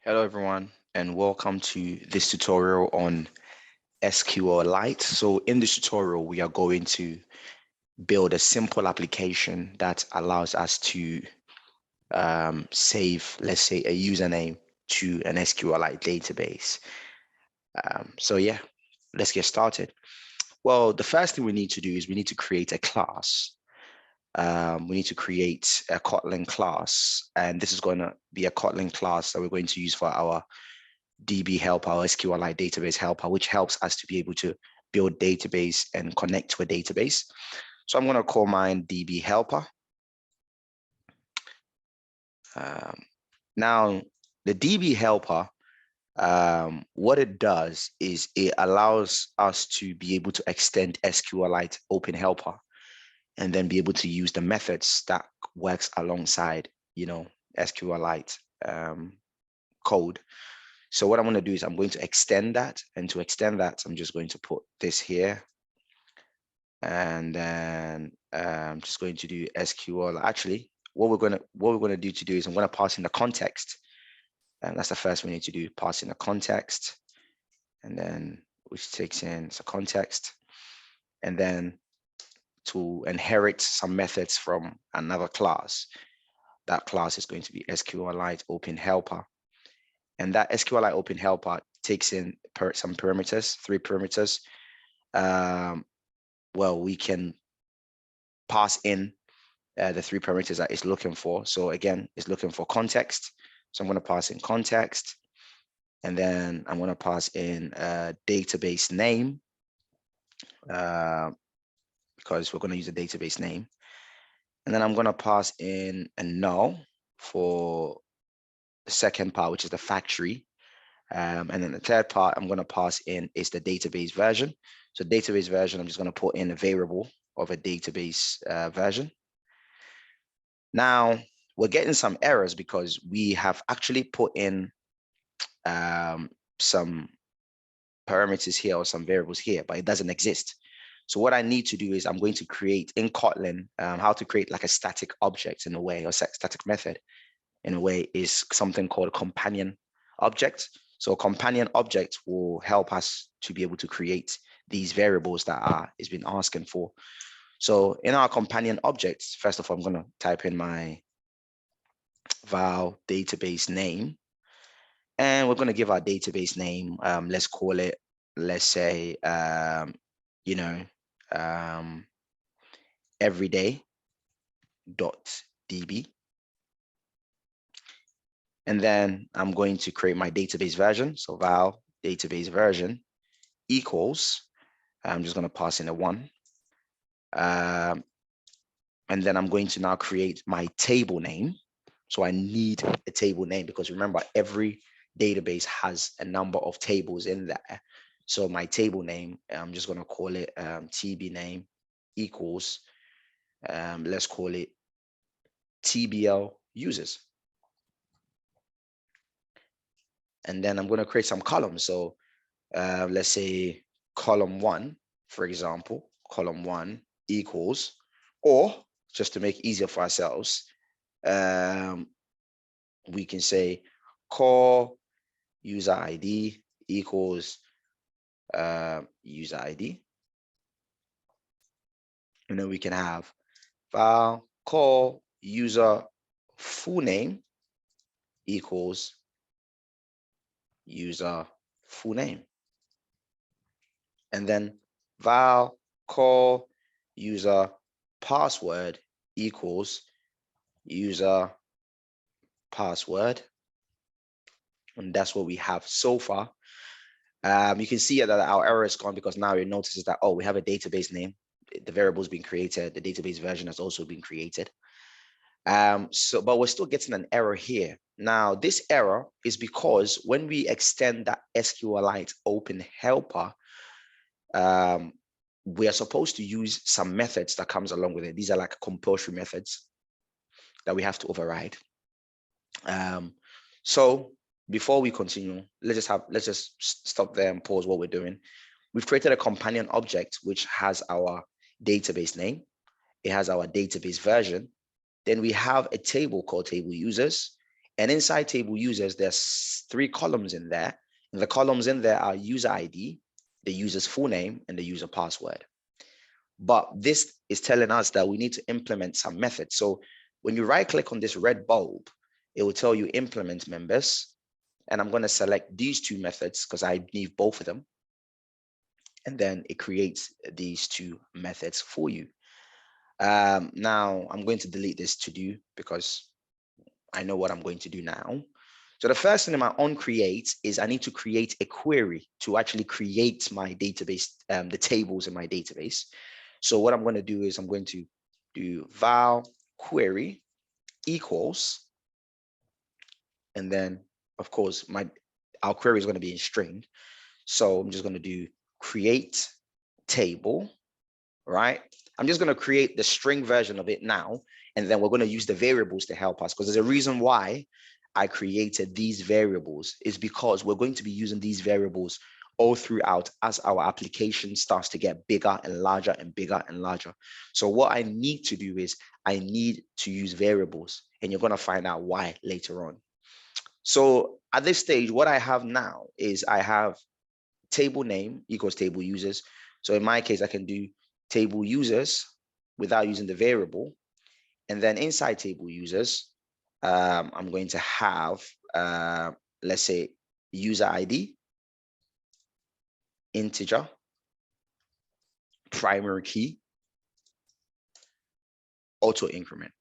Hello everyone and welcome to this tutorial on SQLite. So in this tutorial, we are going to build a simple application that allows us to save, let's say, a username to an SQLite database. So yeah, let's get started. Well, the first thing we need to do is we need to create a class. We need to create a Kotlin class, and this is going to be a Kotlin class that we're going to use for our DBHelper or SQLite database helper, which helps us to be able to build database and connect to a database. So I'm going to call mine DBHelper. Now, the DBHelper, what it does is it allows us to be able to extend SQLite OpenHelper and then be able to use the methods that works alongside, SQLite code. So what I'm going to do is I'm going to extend that, and to extend that, I'm just going to put this here, and then I'm just going to do SQL. Actually, what we're going to do is I'm going to pass in the context, and that's the first we need to do: pass in the context, and then which takes in the context, and then to inherit some methods from another class. That class is going to be SQLite OpenHelper. And that SQLite OpenHelper takes in some parameters, 3 parameters. Well, we can pass in the 3 parameters that it's looking for. So again, it's looking for context. So I'm going to pass in context. And then I'm going to pass in a database name because we're going to use a database name. And then I'm going to pass in a null for the second part, which is the factory. And then the third part I'm going to pass in is the database version. So database version, I'm just going to put in a variable of a database version. Now, we're getting some errors because we have actually put in some parameters here or some variables here, but it doesn't exist. So what I need to do is I'm going to create in Kotlin, how to create like a static object in a way, or static method in a way, is something called a companion object. So a companion object will help us to be able to create these variables that is been asking for. So in our companion objects, first of all, I'm going to type in my val database name, and we're going to give our database name. Let's call it, let's say, everyday.db. And then I'm going to create my database version. So val database version equals, I'm just going to pass in a 1. And then I'm going to now create my table name. So I need a table name because remember, every database has a number of tables in there. So my table name, I'm just going to call it TB name equals, let's call it TBL users. And then I'm going to create some columns. So let's say column 1, for example, column 1 equals, or just to make it easier for ourselves, we can say call user ID equals user ID. And then we can have file call user full name equals user full name. And then val call user password equals user password. And that's what we have so far. You can see that our error is gone because now it notices that, oh, we have a database name. The variable has been created. The database version has also been created. But we're still getting an error here. Now, this error is because when we extend that SQLite OpenHelper, we are supposed to use some methods that comes along with it. These are like compulsory methods that we have to override. So before we continue, let's just stop there and pause what we're doing. We've created a companion object which has our database name. It has our database version. Then we have a table called table users. And inside table users, there's 3 columns in there. And the columns in there are user ID, the user's full name, and the user password. But this is telling us that we need to implement some methods. So when you right click on this red bulb, it will tell you implement members. And I'm going to select these 2 methods because I need both of them. And then it creates these 2 methods for you. Now I'm going to delete this to do because I know what I'm going to do now. So the first thing in my onCreate is I need to create a query to actually create my database, the tables in my database. So what I'm going to do is I'm going to do val query equals, and then of course our query is going to be in string. So I'm just going to do create table, right? I'm just going to create the string version of it now, and then we're going to use the variables to help us, because there's a reason why I created these variables is because we're going to be using these variables all throughout as our application starts to get bigger and larger and bigger and larger. So what I need to do is I need to use variables, and you're going to find out why later on. So at this stage, what I have now is I have table name equals table users. So in my case, I can do table users without using the variable. And then inside table users, I'm going to have, let's say, user ID, integer, primary key, auto increment.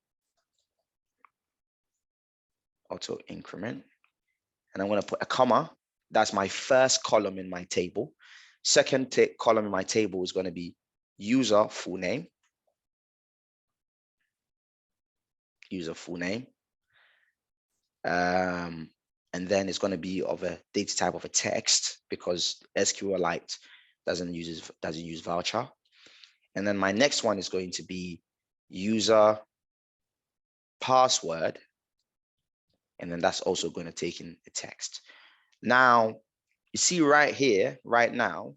And I'm going to put a comma. That's my first column in my table. Second column in my table is going to be user full name. User full name. And then it's going to be of a data type of a text, because SQLite doesn't use voucher. And then my next one is going to be user password, and then that's also going to take in a text. Now you see right here, right now,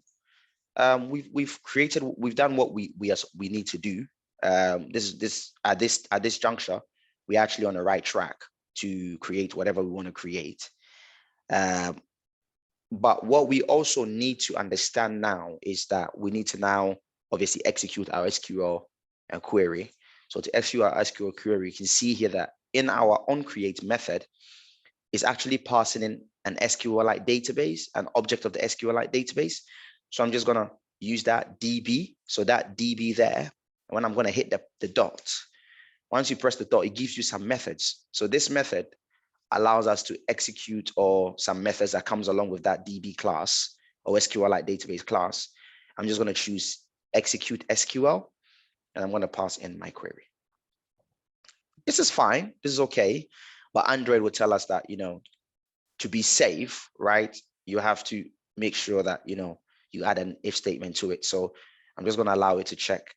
we've done what we need to do. At this juncture, we're actually on the right track to create whatever we want to create. But what we also need to understand now is that we need to now obviously execute our SQL query. So to execute our SQL query, you can see here that in our onCreate method is actually passing in an SQLite database, an object of the SQLite database. So I'm just going to use that DB. So that DB there, and when I'm going to hit the dot, once you press the dot, it gives you some methods. So this method allows us to execute or some methods that comes along with that DB class or SQLite database class. I'm just going to choose execute SQL, and I'm going to pass in my query. This is fine. This is okay. But Android will tell us that, to be safe, right, you have to make sure that, you add an if statement to it. So I'm just going to allow it to check.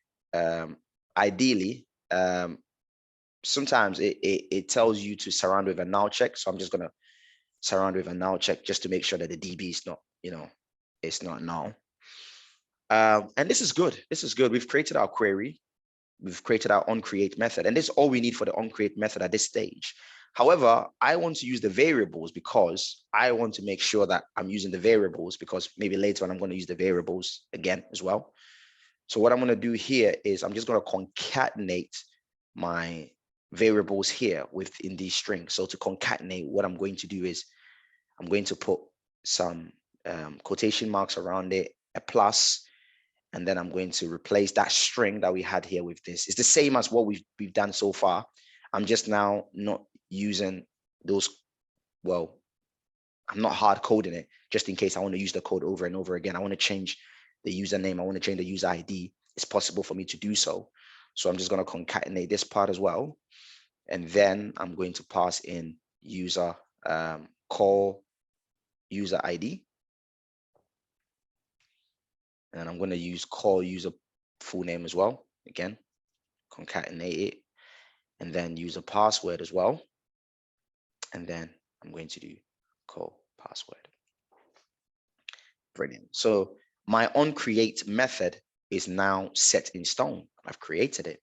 Ideally, sometimes it tells you to surround with a null check. So I'm just going to surround with a null check just to make sure that the DB is not, it's not null. And this is good. This is good. We've created our query. We've created our onCreate method, and this is all we need for the onCreate method at this stage. However, I want to use the variables because I want to make sure that I'm using the variables, because maybe later on I'm going to use the variables again as well. So what I'm going to do here is I'm just going to concatenate my variables here within these strings. So to concatenate, what I'm going to do is I'm going to put some quotation marks around it, a plus, and then I'm going to replace that string that we had here with this. It's the same as what we've done so far. I'm just now not using those, well, I'm not hard coding it just in case I want to use the code over and over again. I want to change the username. I want to change the user ID. It's possible for me to do so. So I'm just going to concatenate this part as well. And then I'm going to pass in user call user ID. And I'm going to use call user full name as well. Again, concatenate it, and then use a password as well. And then I'm going to do call password. Brilliant. So my onCreate method is now set in stone. I've created it.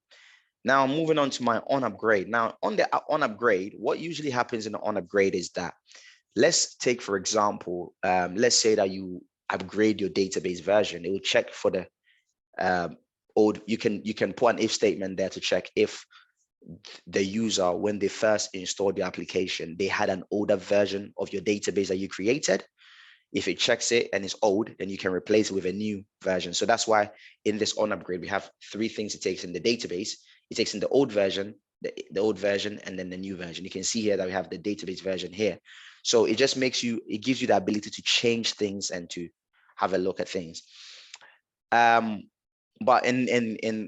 Now moving on to my onUpgrade. Now on the onUpgrade, what usually happens in the onUpgrade is that, let's take for example, let's say that you upgrade your database version. It will check for the old. You can put an if statement there to check if the user, when they first installed the application, they had an older version of your database that you created. If it checks it and it's old, then you can replace it with a new version. So that's why in this onUpgrade, we have 3 things it takes in the database. It takes in the old version, the old version, and then the new version. You can see here that we have the database version here. So it just makes you, it gives you the ability to change things and to have a look at things. But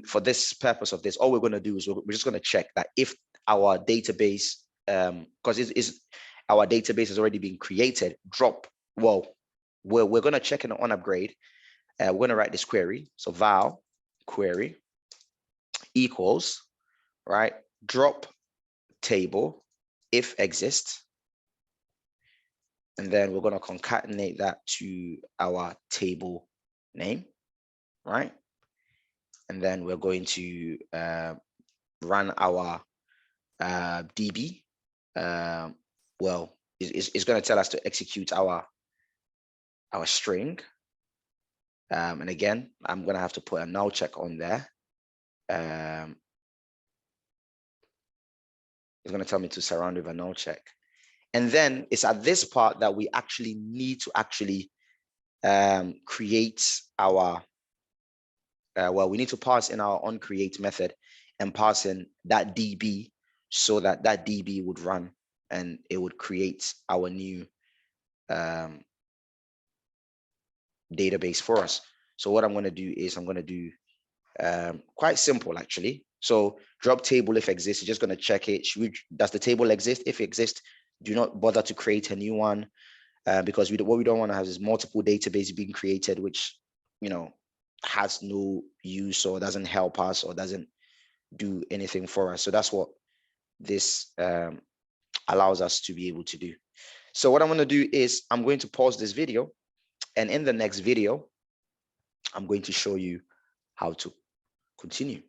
for this purpose of this, all we're going to do is we're just going to check that if our database, because our database has already been created, we're going to check in the onUpgrade. We're going to write this query. So val query equals, right, drop table if exists. And then we're going to concatenate that to our table name, right? And then we're going to run our DB. Well, it's going to tell us to execute our string. And again, I'm going to have to put a null check on there. It's going to tell me to surround with a null check. And then it's at this part that we actually need to actually create our, well, we need to pass in our onCreate method and pass in that DB, so that that DB would run and it would create our new database for us. So what I'm going to do is I'm going to do quite simple actually. So drop table if exists, you're just going to check it. Does the table exist? If it exists, do not bother to create a new one, because what we don't want to have is multiple databases being created, which, you know, has no use or doesn't help us or doesn't do anything for us. So that's what this allows us to be able to do. So what I'm going to do is I'm going to pause this video, and in the next video, I'm going to show you how to continue.